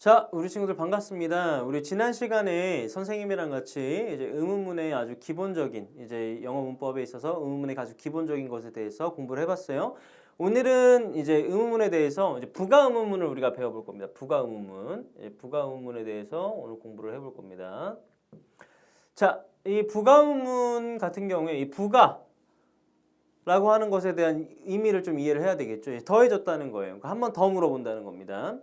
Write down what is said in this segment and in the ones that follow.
자, 우리 친구들 반갑습니다. 우리 지난 시간에 선생님이랑 같이 이제 의문문의 아주 기본적인 이제 영어 문법에 있어서 의문문의 아주 기본적인 것에 대해서 공부를 해봤어요. 오늘은 이제 의문문에 대해서 이제 부가 의문문을 우리가 배워볼 겁니다. 부가 의문문, 부가 의문문에 대해서 오늘 공부를 해볼 겁니다. 자, 이 부가 의문문 같은 경우에 이 부가 라고 하는 것에 대한 의미를 좀 이해를 해야 되겠죠. 더해졌다는 거예요. 그러니까 한 번 더 물어본다는 겁니다.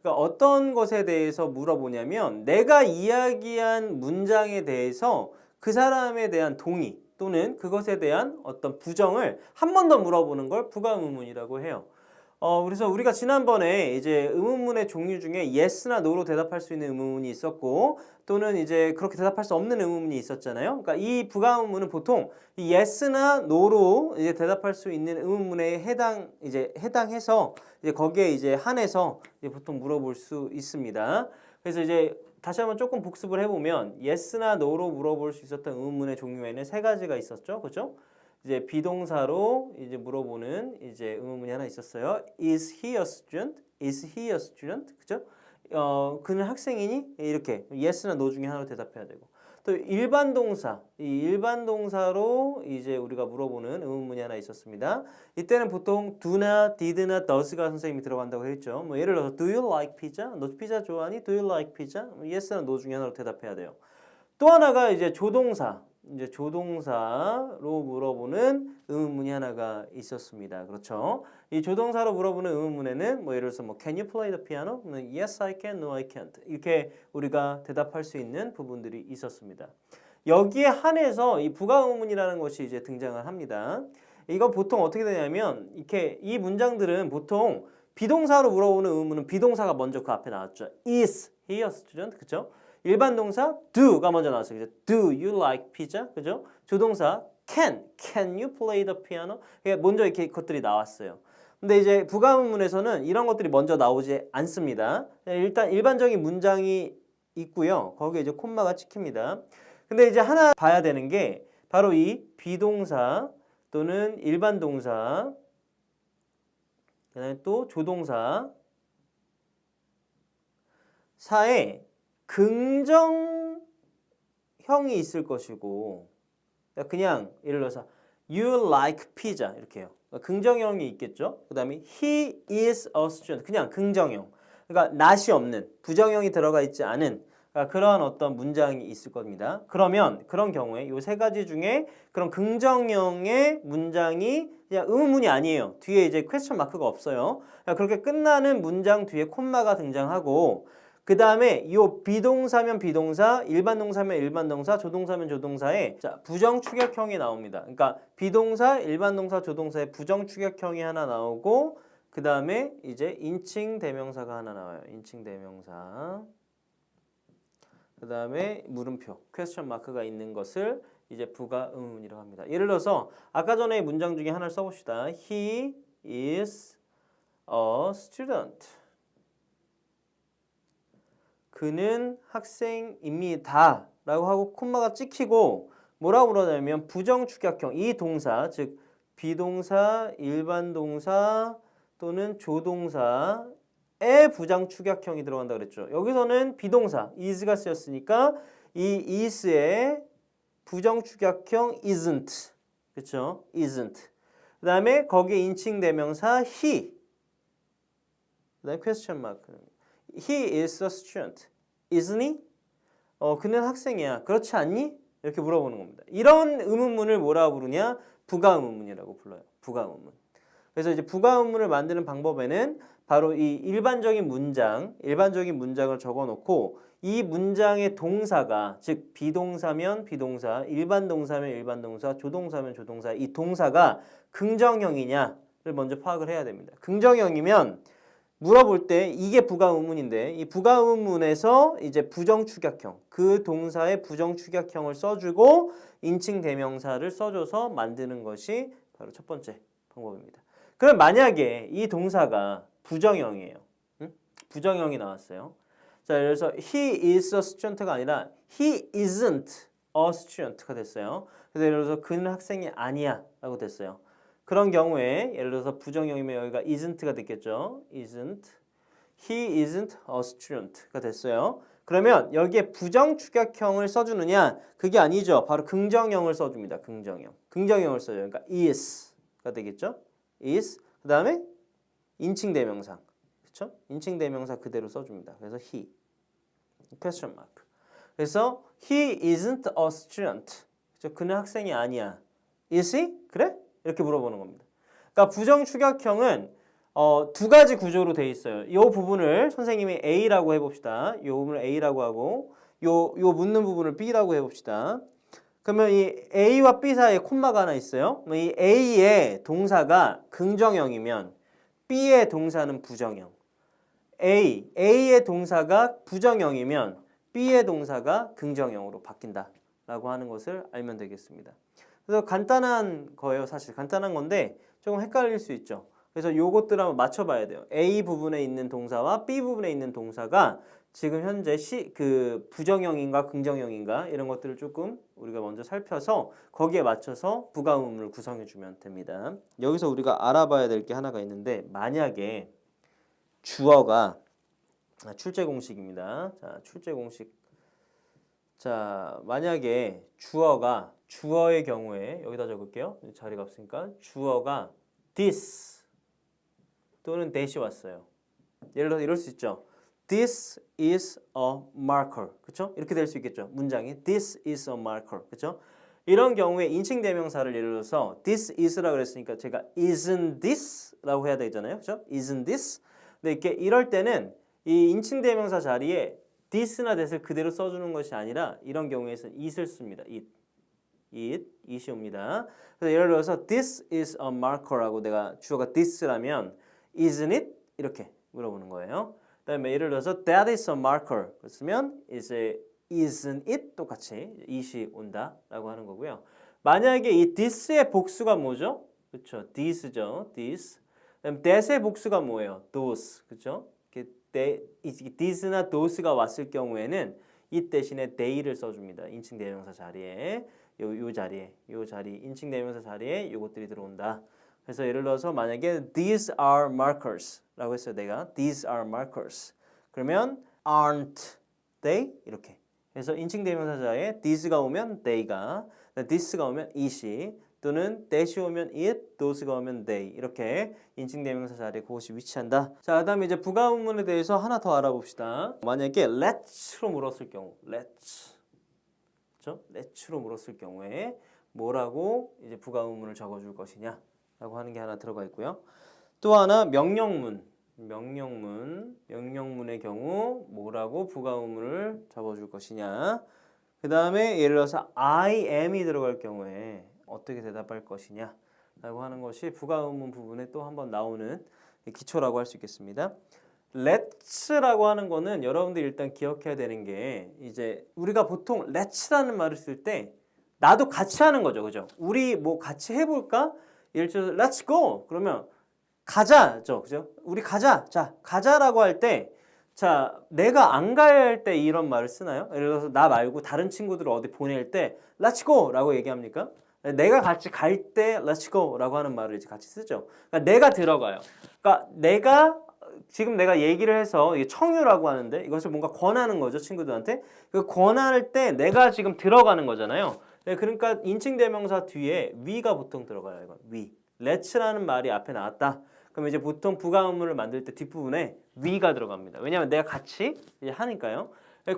그러니까 어떤 것에 대해서 물어보냐면 내가 이야기한 문장에 대해서 그 사람에 대한 동의 또는 그것에 대한 어떤 부정을 한 번 더 물어보는 걸 부가 의문문이라고 해요. 그래서 우리가 지난번에 이제 의문문의 종류 중에 yes나 no로 대답할 수 있는 의문문이 있었고 또는 이제 그렇게 대답할 수 없는 의문문이 있었잖아요. 그러니까 이 부가 의문문은 보통 이 yes나 no로 이제 대답할 수 있는 의문문에 해당해서 이제 거기에 이제 한해서 이제 보통 물어볼 수 있습니다. 그래서 이제 다시 한번 조금 복습을 해보면 yes나 no로 물어볼 수 있었던 의문문의 종류에는 세 가지가 있었죠, 그렇죠? 이제 비동사로 이제 물어보는 이제 의문문이 하나 있었어요. Is he a student? Is he a student? 그죠? 그는 학생이니? 이렇게 yes나 no 중에 하나로 대답해야 되고. 또 일반 동사, 이 일반 동사로 이제 우리가 물어보는 의문문이 하나 있었습니다. 이때는 보통 do나 did나 does가 선생님이 들어간다고 했죠. 뭐 예를 들어서 do you like pizza? 너 피자 좋아하니? Do you like pizza? yes나 no 중에 하나로 대답해야 돼요. 또 하나가 이제 조동사. 이제 조동사로 물어보는 의문문이 하나가 있었습니다. 그렇죠? 이 조동사로 물어보는 의문문에는 뭐 예를 들어서 뭐 Can you play the piano? Yes, I can. No, I can't. 이렇게 우리가 대답할 수 있는 부분들이 있었습니다. 여기에 한해서 이 부가 의문문이라는 것이 이제 등장을 합니다. 이거 보통 어떻게 되냐면 이렇게 이 문장들은 보통 비동사로 물어보는 의문문은 비동사가 먼저 그 앞에 나왔죠. Is he a student? 그렇죠? 일반 동사 do가 먼저 나왔어요. 그죠? Do you like pizza? 그죠? 조동사 can you play the piano? 먼저 이렇게 것들이 나왔어요. 근데 이제 부가 의문문에서는 이런 것들이 먼저 나오지 않습니다. 일단 일반적인 문장이 있고요. 거기에 이제 콤마가 찍힙니다. 근데 이제 하나 봐야 되는 게 바로 이 비동사 또는 일반 동사 그다음에 또 조동사 사에 긍정형이 있을 것이고 그냥 예를 들어서 you like pizza 이렇게 해요. 긍정형이 있겠죠. 그 다음에 he is a student 그냥 긍정형 그러니까 not이 없는 부정형이 들어가 있지 않은 그런 어떤 문장이 있을 겁니다. 그러면 그런 경우에 이 세 가지 중에 그런 긍정형의 문장이 그냥 의문문이 아니에요. 뒤에 이제 퀘스천 마크가 없어요. 그렇게 끝나는 문장 뒤에 콤마가 등장하고 그 다음에 이 비동사면 비동사, 일반 동사면 일반 동사, 조동사면 조동사에 자, 부정 추격형이 나옵니다. 그러니까 비동사, 일반 동사, 조동사에 부정 추격형이 하나 나오고 그 다음에 이제 인칭 대명사가 하나 나와요. 인칭 대명사. 그 다음에 물음표, 퀘스천 마크가 있는 것을 이제 부가 의문문이라고 합니다. 예를 들어서 아까 전에 문장 중에 하나를 써봅시다. He is a student. 그는 학생입니다. 라고 하고 콤마가 찍히고 뭐라고 그러냐면 부정 축약형 이 동사 즉 비동사, 일반 동사 또는 조동사의 부정 축약형이 들어간다 그랬죠. 여기서는 비동사 is가 쓰였으니까 이 is의 부정 축약형 isn't. 그렇죠? isn't. 그다음에 거기에 인칭 대명사 he. 그다음에 question mark. He is a student. Isn't he? 그는 학생이야. 그렇지 않니? 이렇게 물어보는 겁니다. 이런 의문문을 뭐라고 부르냐? 부가 의문문이라고 불러요. 부가 의문문. 그래서 이제 부가 의문문을 만드는 방법에는 바로 이 일반적인 문장을 적어 놓고 이 문장의 동사가 즉 비동사면 비동사, 일반 동사면 일반 동사, 조동사면 조동사 이 동사가 긍정형이냐를 먼저 파악을 해야 됩니다. 긍정형이면 물어볼 때 이게 부가 의문인데 이 부가 의문에서 이제 부정 축약형 그 동사의 부정 축약형을 써주고 인칭 대명사를 써줘서 만드는 것이 바로 첫 번째 방법입니다. 그럼 만약에 이 동사가 부정형이에요. 응? 부정형이 나왔어요. 자, 그래서 he is a student가 아니라 he isn't a student가 됐어요. 그래서 예를 들어서 그는 학생이 아니야 라고 됐어요. 그런 경우에 예를 들어서 부정형이면 여기가 isn't가 됐겠죠. isn't. He isn't a student가 됐어요. 그러면 여기에 부정축약형을 써주느냐? 그게 아니죠. 바로 긍정형을 써줍니다. 긍정형. 긍정형을 써요. 그러니까 is가 되겠죠. is. 그 다음에 인칭대명사. 그렇죠? 인칭대명사 그대로 써줍니다. 그래서 he. question mark. 그래서 he isn't a student. 그렇죠? 그는 학생이 아니야. Is he? 그래? 이렇게 물어보는 겁니다. 그러니까 부정축약형은 두 가지 구조로 돼 있어요. 이 부분을 선생님이 A라고 해봅시다. 이 부분을 A라고 하고 요 묻는 부분을 B라고 해봅시다. 그러면 이 A와 B 사이에 콤마가 하나 있어요. 이 A의 동사가 긍정형이면 B의 동사는 부정형. A의 동사가 부정형이면 B의 동사가 긍정형으로 바뀐다라고 하는 것을 알면 되겠습니다. 그래서 간단한 거예요. 사실 간단한 건데 조금 헷갈릴 수 있죠. 그래서 요것들 한번 맞춰봐야 돼요. A 부분에 있는 동사와 B 부분에 있는 동사가 지금 현재 부정형인가 긍정형인가 이런 것들을 조금 우리가 먼저 살펴서 거기에 맞춰서 부가음을 구성해주면 됩니다. 여기서 우리가 알아봐야 될 게 하나가 있는데 만약에 주어가 출제 공식입니다. 자, 출제 공식. 자, 만약에 주어의 경우에 여기다 적을게요. 자리가 없으니까 주어가 this 또는 that이 왔어요. 예를 들어서 이럴 수 있죠. This is a marker. 그렇죠? 이렇게 될 수 있겠죠. 문장이 This is a marker. 그렇죠? 이런 경우에 인칭 대명사를 예를 들어서 this is라고 그랬으니까 제가 isn't this라고 해야 되잖아요. 그렇죠? Isn't this? 근데 이렇게 이럴 때는 이 인칭 대명사 자리에 this나 that을 그대로 써주는 것이 아니라 이런 경우에서는 it을 씁니다. it이 옵니다. 그래서 예를 들어서 this is a marker라고 내가 주어가 this라면 isn't it? 이렇게 물어보는 거예요. 그다음에 예를 들어서 that is a marker 그랬으면 isn't it? 똑같이 it이 온다라고 하는 거고요. 만약에 이 this의 복수가 뭐죠? 그렇죠. this죠. this. 그다음 that의 복수가 뭐예요? those. 그렇죠? this나 those가 왔을 경우에는 it 대신에 they를 써줍니다. 인칭 대명사 자리에 요 자리 인칭 대명사 자리에 요것들이 들어온다. 그래서 예를 들어서 만약에 these are markers 라고 했어요. 내가 these are markers 그러면 aren't they? 이렇게 그래서 인칭 대명사자에 these가 오면 they가 this가 오면 it이 또는 that이 오면 it, those가 오면 they 이렇게 인칭 대명사 자리에 그것이 위치한다. 자, 그다음에 이제 부가문문에 대해서 하나 더 알아봅시다. 만약에 let's로 물었을 경우 let's 그렇죠? let's로 물었을 경우에 뭐라고 이제 부가문문을 적어줄 것이냐 라고 하는 게 하나 들어가 있고요. 또 하나 명령문의 경우 뭐라고 부가음문을 적어줄 것이냐. 그 다음에 예를 들어서 I am이 들어갈 경우에 어떻게 대답할 것이냐 라고 하는 것이 부가음문 부분에 또 한번 나오는 기초라고 할 수 있겠습니다. let's라고 하는 거는 여러분들이 일단 기억해야 되는 게 이제 우리가 보통 let's라는 말을 쓸 때 나도 같이 하는 거죠. 그죠? 우리 뭐 같이 해볼까? 예를 들어서 let's go 그러면 가자죠. 그죠? 우리 가자. 자, 가자라고 할 때 자, 내가 안 가야 할 때 이런 말을 쓰나요? 예를 들어서 나 말고 다른 친구들을 어디 보낼 때 let's go 라고 얘기합니까? 내가 같이 갈 때 let's go 라고 하는 말을 이제 같이 쓰죠. 그러니까 내가 들어가요. 그러니까 지금 내가 얘기를 해서 이게 청유라고 하는데 이것을 뭔가 권하는 거죠. 친구들한테. 그 권할 때 내가 지금 들어가는 거잖아요. 그러니까 인칭 대명사 뒤에 we가 보통 들어가요. 이건 we. let's라는 말이 앞에 나왔다. 그럼 이제 보통 부가음문을 만들 때 뒷부분에 we가 들어갑니다. 왜냐하면 내가 같이 이제 하니까요.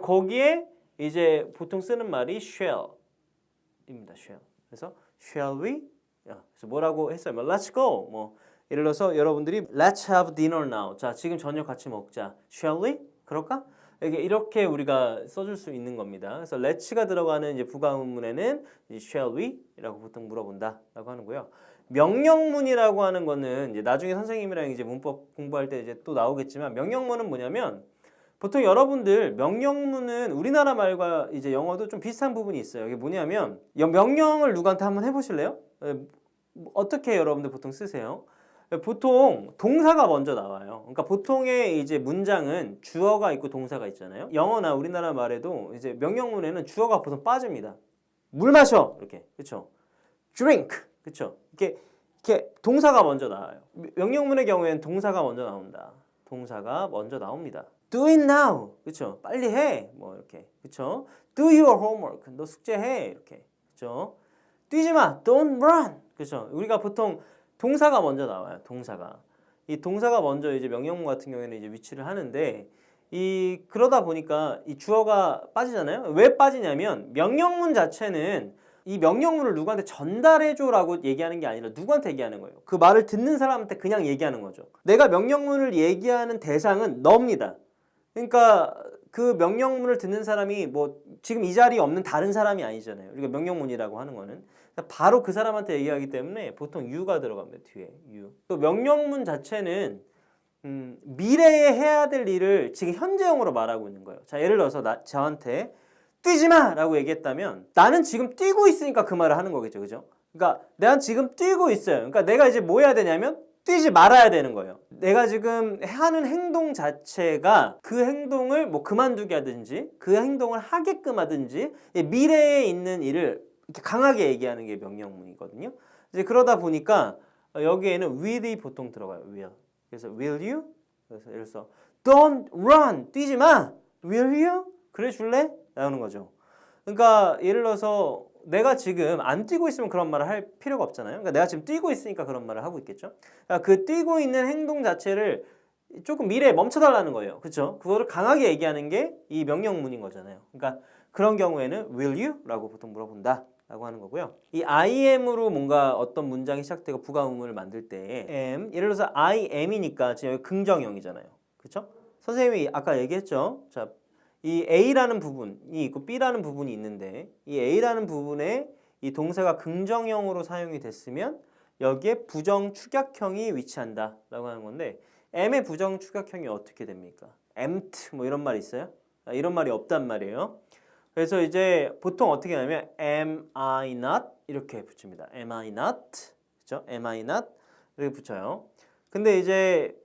거기에 이제 보통 쓰는 말이 shall입니다. shall. 그래서 shall we? 그래서 뭐라고 했어요? 뭐, let's go. 뭐 예를 들어서 여러분들이 let's have dinner now. 자, 지금 저녁 같이 먹자. shall we? 그럴까? 이렇게 우리가 써줄 수 있는 겁니다. 그래서 let's가 들어가는 이제 부가음문에는 shall we?라고 보통 물어본다라고 하는고요. 명령문이라고 하는 거는 이제 나중에 선생님이랑 이제 문법 공부할 때 이제 또 나오겠지만 명령문은 뭐냐면 보통 여러분들 명령문은 우리나라 말과 이제 영어도 좀 비슷한 부분이 있어요. 이게 뭐냐면 명령을 누구한테 한번 해보실래요? 어떻게 여러분들 보통 쓰세요? 보통 동사가 먼저 나와요. 그러니까 보통의 이제 문장은 주어가 있고 동사가 있잖아요. 영어나 우리나라 말에도 이제 명령문에는 주어가 보통 빠집니다. 물 마셔 이렇게 그렇죠? drink 그렇죠? 이렇게 동사가 먼저 나와요. 명령문의 경우에는 동사가 먼저 나온다. 동사가 먼저 나옵니다. Do it now. 그쵸? 빨리 해. 뭐 이렇게. 그쵸? Do your homework. 너 숙제해. 이렇게. 그쵸? 뛰지 마. Don't run. 그쵸? 우리가 보통 동사가 먼저 나와요. 동사가. 이 동사가 먼저 이제 명령문 같은 경우에는 이제 위치를 하는데 그러다 보니까 이 주어가 빠지잖아요. 왜 빠지냐면 명령문 자체는 이 명령문을 누구한테 전달해줘라고 얘기하는 게 아니라 누구한테 얘기하는 거예요. 그 말을 듣는 사람한테 그냥 얘기하는 거죠. 내가 명령문을 얘기하는 대상은 너입니다. 그러니까 그 명령문을 듣는 사람이 뭐 지금 이 자리에 없는 다른 사람이 아니잖아요. 우리가 명령문이라고 하는 거는 바로 그 사람한테 얘기하기 때문에 보통 you가 들어갑니다. 뒤에 you. 또 명령문 자체는 미래에 해야 될 일을 지금 현재형으로 말하고 있는 거예요. 자, 예를 들어서 저한테 뛰지 마! 라고 얘기했다면 나는 지금 뛰고 있으니까 그 말을 하는 거겠죠. 그죠? 그러니까 내가 지금 뛰고 있어요. 그러니까 내가 이제 뭐 해야 되냐면 뛰지 말아야 되는 거예요. 내가 지금 하는 행동 자체가 그 행동을 뭐 그만두게 하든지 그 행동을 하게끔 하든지 미래에 있는 일을 이렇게 강하게 얘기하는 게 명령문이거든요. 이제 그러다 보니까 여기에는 will이 보통 들어가요. will. 그래서 will you? 그래서 예를 들어서 don't run. 뛰지 마. will you? 그래 줄래? 나오는 거죠. 그러니까 예를 들어서 내가 지금 안 뛰고 있으면 그런 말을 할 필요가 없잖아요. 그러니까 내가 지금 뛰고 있으니까 그런 말을 하고 있겠죠. 그러니까 그 뛰고 있는 행동 자체를 조금 미래에 멈춰달라는 거예요. 그렇죠? 그거를 강하게 얘기하는 게 이 명령문인 거잖아요. 그러니까 그런 경우에는 will you? 라고 보통 물어본다 라고 하는 거고요. 이 I am으로 뭔가 어떤 문장이 시작되고 부가 의문을 만들 때 am, 예를 들어서 I am이니까 지금 여기 긍정형이잖아요. 그렇죠? 선생님이 아까 얘기했죠. 자, 이 A라는 부분이 있고 B라는 부분이 있는데 이 A라는 부분에 이 동사가 긍정형으로 사용이 됐으면 여기에 부정 축약형이 위치한다 라고 하는 건데 M의 부정 축약형이 어떻게 됩니까? am't 뭐 이런 말이 있어요? 이런 말이 없단 말이에요. 그래서 이제 보통 어떻게 하냐면 am I not 이렇게 붙입니다. am I not 그렇죠? am I not 이렇게 붙여요. 근데 이제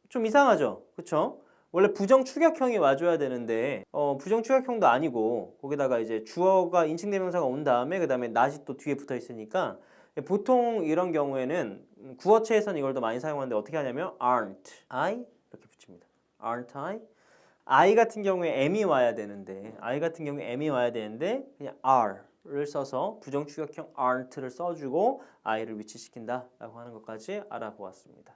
좀 이상하죠? 그렇죠? 원래 부정 축약형이 와줘야 되는데 부정 축약형도 아니고 거기다가 이제 주어가 인칭 대명사가 온 다음에 그 다음에 not이 또 뒤에 붙어 있으니까 보통 이런 경우에는 구어체에서는 이걸 더 많이 사용하는데 어떻게 하냐면 aren't I 이렇게 붙입니다. aren't I 같은 경우에 am이 와야 되는데 그냥 are를 써서 부정 축약형 aren't를 써주고 I를 위치시킨다 라고 하는 것까지 알아보았습니다.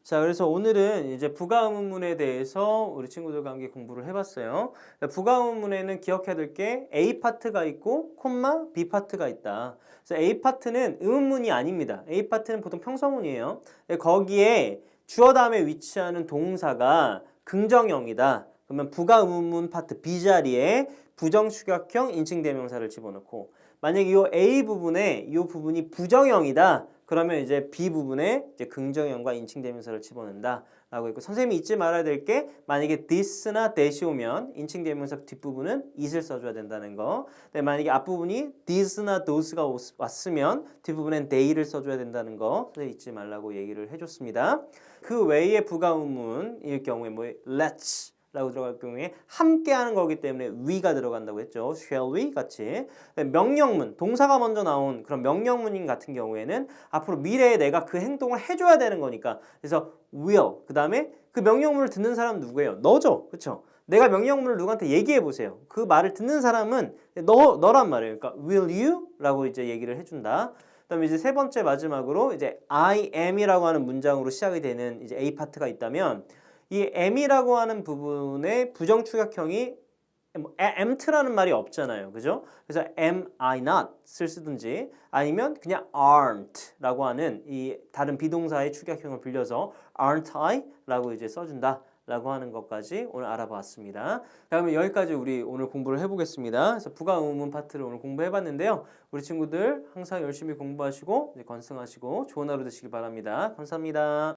자, 그래서 오늘은 이제 부가 의문문에 대해서 우리 친구들과 함께 공부를 해봤어요. 부가 의문문에는 기억해야 될 게 A 파트가 있고 콤마 B 파트가 있다. 그래서 A 파트는 의문문이 아닙니다. A 파트는 보통 평서문이에요. 거기에 주어 다음에 위치하는 동사가 긍정형이다. 그러면 부가 의문문 파트 B 자리에 부정 축약형 인칭 대명사를 집어넣고 만약에 이 A 부분에 이 부분이 부정형이다. 그러면 이제 B 부분에 이제 긍정형과 인칭 대명사를 집어넣는다 라고 했고 선생님이 잊지 말아야 될 게 만약에 this나 that이 오면 인칭 대명사 뒷부분은 it을 써줘야 된다는 거. 근데 만약에 앞부분이 thes나 those가 왔으면 뒷부분엔 they를 써줘야 된다는 거 선생님 잊지 말라고 얘기를 해줬습니다. 그 외의 부가 의문일 경우에 뭐 let's 라고 들어갈 경우에 함께 하는 거기 때문에 we가 들어간다고 했죠. shall we 같이. 명령문, 동사가 먼저 나온 그런 명령문인 같은 경우에는 앞으로 미래에 내가 그 행동을 해줘야 되는 거니까 그래서 will, 그 다음에 그 명령문을 듣는 사람은 누구예요? 너죠. 그렇죠? 내가 명령문을 누구한테 얘기해 보세요. 그 말을 듣는 사람은 너란 말이에요. 그러니까 will you? 라고 이제 얘기를 해준다. 그다음에 이제 세 번째 마지막으로 이제 I am이라고 하는 문장으로 시작이 되는 이제 A 파트가 있다면 이 am이라고 하는 부분의 부정 축약형이 amt라는 말이 없잖아요. 그죠? 그래서 am I not을 쓰든지 아니면 그냥 aren't 라고 하는 이 다른 비동사의 축약형을 빌려서 aren't I 라고 이제 써준다 라고 하는 것까지 오늘 알아봤습니다. 그러면 여기까지 우리 오늘 공부를 해보겠습니다. 그래서 부가 의문문 파트를 오늘 공부해봤는데요. 우리 친구들 항상 열심히 공부하시고 건승하시고 좋은 하루 되시길 바랍니다. 감사합니다.